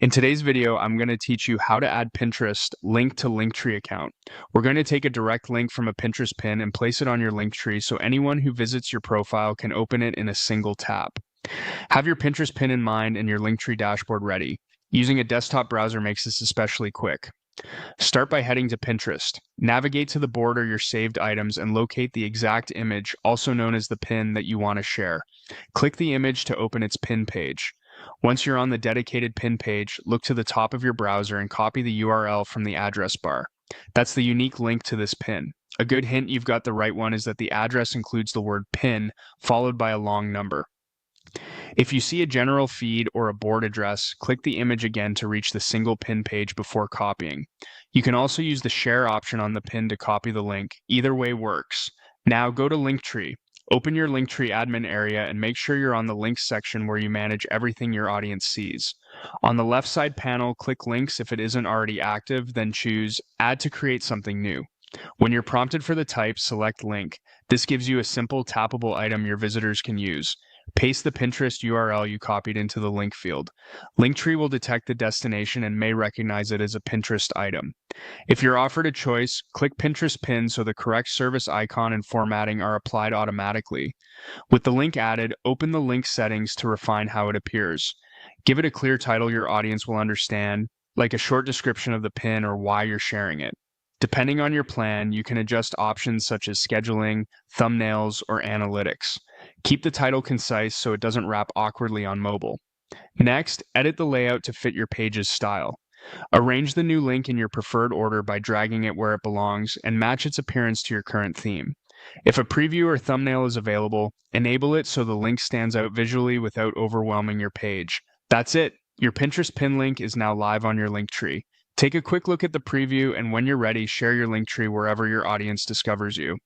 In today's video, I'm going to teach you how to add Pinterest linked to Linktree account. We're going to take a direct link from a Pinterest pin and place it on your Linktree so anyone who visits your profile can open it in a single tap. Have your Pinterest pin in mind and your Linktree dashboard ready. Using a desktop browser makes this especially quick. Start by heading to Pinterest. Navigate to the board or your saved items and locate the exact image, also known as the pin, that you want to share. Click the image to open its pin page. Once you're on the dedicated pin page, look to the top of your browser and copy the URL from the address bar. That's the unique link to this pin. A good hint you've got the right one is that the address includes the word pin followed by a long number. If you see a general feed or a board address, click the image again to reach the single pin page before copying. You can also use the share option on the pin to copy the link. Either way works. Now go to Linktree. Open your Linktree admin area and make sure you're on the links section where you manage everything your audience sees. On the left side panel, click links if it isn't already active, then choose Add to create something new. When you're prompted for the type, select link. This gives you a simple tappable item your visitors can use. Paste the Pinterest URL you copied into the link field. Linktree will detect the destination and may recognize it as a Pinterest item. If you're offered a choice, click Pinterest pin so the correct service icon and formatting are applied automatically. With the link added, open the link settings to refine how it appears. Give it a clear title your audience will understand, like a short description of the pin or why you're sharing it. Depending on your plan, you can adjust options such as scheduling, thumbnails, or analytics. Keep the title concise so it doesn't wrap awkwardly on mobile. Next, edit the layout to fit your page's style. Arrange the new link in your preferred order by dragging it where it belongs and match its appearance to your current theme. If a preview or thumbnail is available, enable it so the link stands out visually without overwhelming your page. That's it! Your Pinterest pin link is now live on your Linktree. Take a quick look at the preview, and when you're ready, share your Linktree wherever your audience discovers you.